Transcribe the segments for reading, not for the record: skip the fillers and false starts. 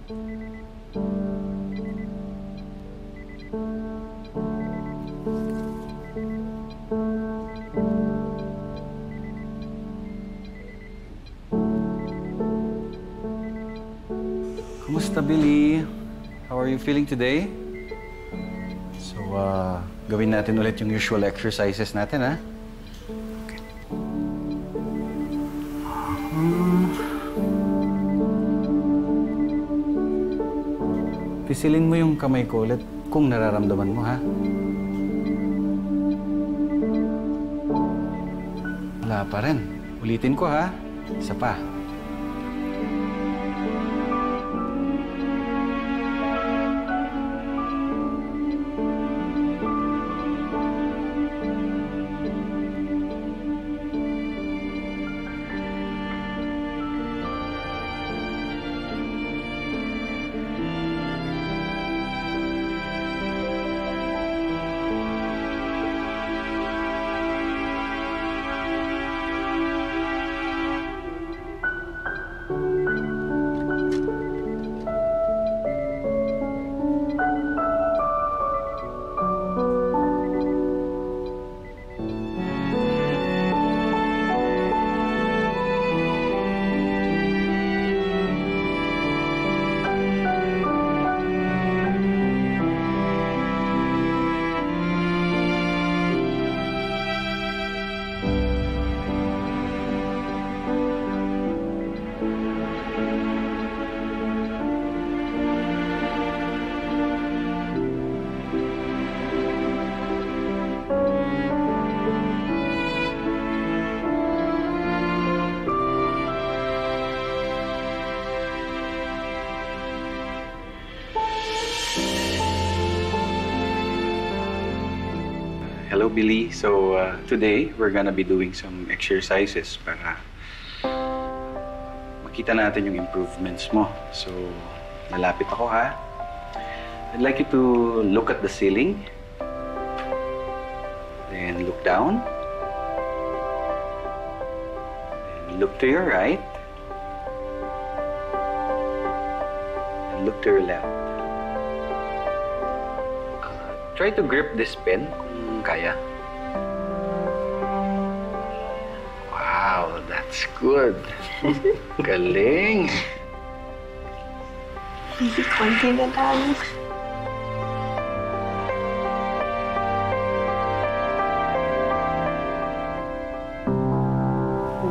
Kumusta, Billy? How are you feeling today? So, gawin natin ulit yung usual exercises natin, ha? Okay. Pisilin mo yung kamay ko ulit kung nararamdaman mo, ha? Wala pa rin. Ulitin ko, ha? Isa pa. Hello, Billy. So, today, we're gonna be doing some exercises para makita natin yung improvements mo. So, lalapit ako, ha? I'd like you to look at the ceiling. Then, look down. Then, look to your right. And look to your left. Try to grip this pen kung kaya. Wow, that's good. Galing. Konti na lang.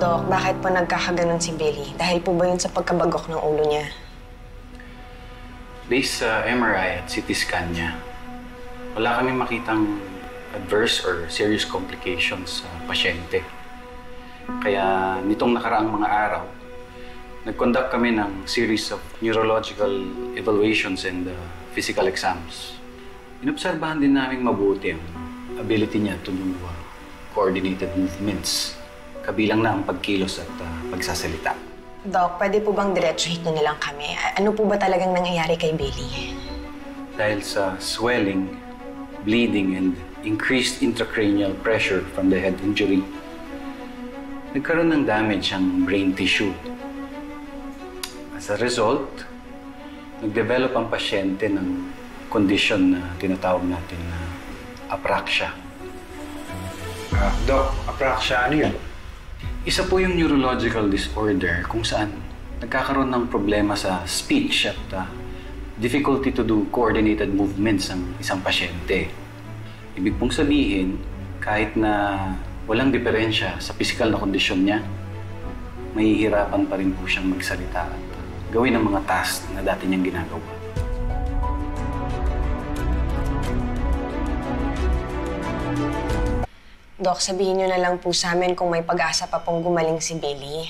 Dok, bakit po nagkakaganon si Billy? Dahil po ba yun sa pagkabagok ng ulo niya? Based sa MRI at CT scan niya, wala kami makitang adverse or serious complications sa pasyente. Kaya nitong nakaraang mga araw, nag-conduct kami ng series of neurological evaluations and physical exams. Inobserbahan din namin mabuti ang ability niya to do coordinated movements, kabilang na ang pagkilos at pagsasalita. Doc, pwede po bang diretsuhin na lang kami? Ano po ba talagang nangyayari kay Billy? Dahil sa swelling, bleeding, and increased intracranial pressure from the head injury, nagkaroon ng damage ang brain tissue. As a result, nag-develop ang pasyente ng condition na tinatawag natin na apraxia. Doc, apraxia, ano yun? Isa po yung neurological disorder kung saan nagkakaroon ng problema sa speech at difficulty to do coordinated movements ng isang pasyente. Ibig pong sabihin, kahit na walang diferensya sa physical na kondisyon niya, mahihirapan pa rin po siyang magsalita at gawin ang mga task na dati niyang ginagawa. Dok, sabihin niyo na lang po sa amin kung may pag-asa pa pong gumaling si Billy.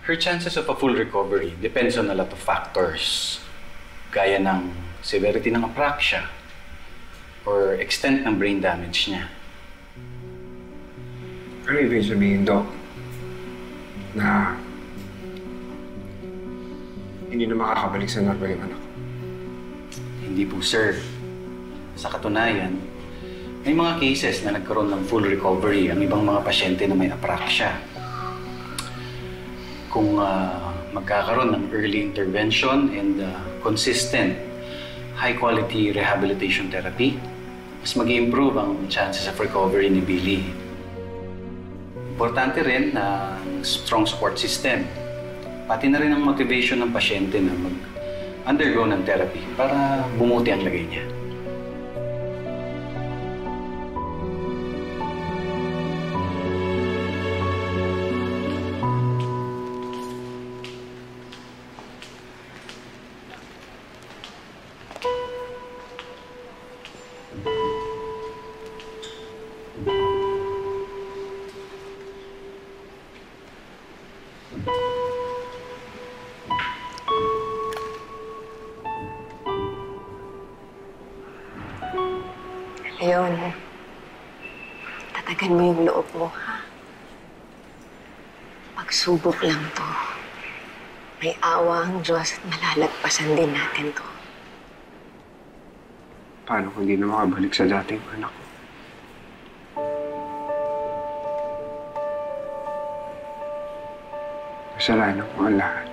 Her chances of a full recovery depends on a lot of factors, gaya ng severity ng apraxia or extent ng brain damage niya. Ano ibig sabihin, Doc? Na hindi na makakabalik sa normal yung anak ko? Hindi po, sir. Sa katunayan, may mga cases na nagkaroon ng full recovery ang ibang mga pasyente na may apraxia. Kung magkakaroon ng early intervention and consistent high-quality rehabilitation therapy, mas mag-improve ang chances of recovery ni Billy. Importante rin na strong support system. Pati na rin ang motivation ng pasyente na mag-undergo ng therapy para bumuti ang lagay niya. Leon, tatagan mo yung loob mo, ha? Pagsubok lang to. May awa ang Diyos at malalagpasan din natin to. Paano kung di na makabalik sa dating anak ko? Kasalanan ko ang lahat.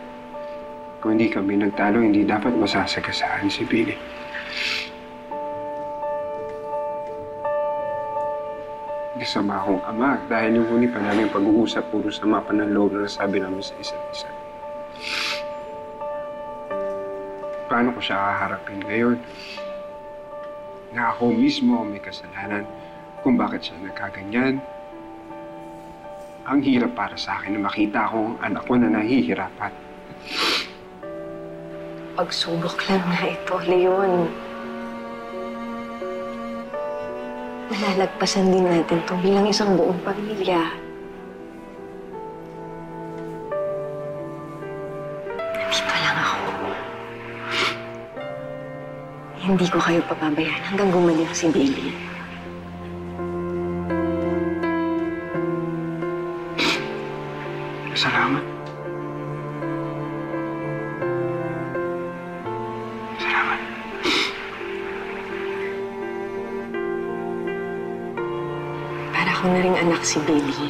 Kung hindi kami nagtalo, hindi dapat masasagasaan si Billy. Kasama akong ama dahil yung huni pa namin pag-uusap puro sama pa ng loob na nasabi namin sa isa't isa. Paano ko siya haharapin ngayon? Na ako mismo may kasalanan kung bakit siya nagkaganyan. Ang hirap para sa akin na makita ko ang anak ko na nahihirapan. Pagsubok lang na ito, Leon. Malalagpasan din natin ito bilang isang buong pamilya. Nandito lang ako. Hindi ko kayo papabayaan hanggang gumaling si Billy. Salamat. Salamat. Para ko na ring anak si Billy.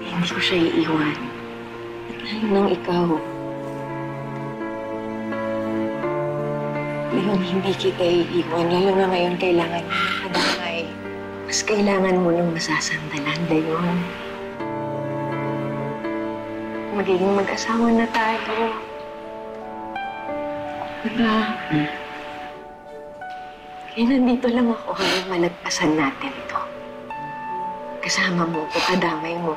Hindi ko siya iiwan. Lalo nang ikaw. Leon, hindi kita iiwan. Lalo na ngayon kailangan mo nakadamay. Mas kailangan mo ng masasandalan, Leon. Magiging mag-asawa na tayo. Diba? Kaya nandito lang ako hanggang malagpasan natin ito. Kasama mo ko, kadamay mo,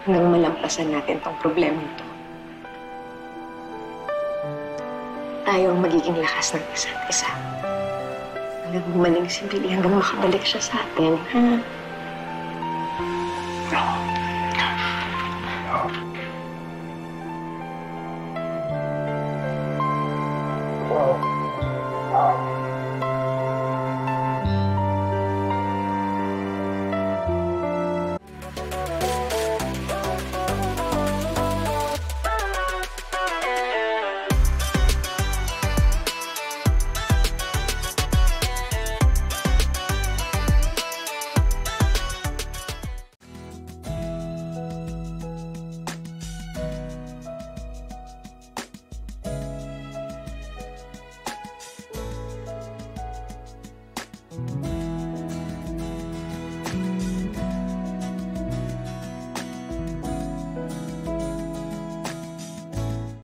hanggang malampasan natin tong problema ito. Tayo ang magiging lakas ng isa't isa. Hanggang gumaling si Billy, hanggang makabalik siya sa atin, ha? No.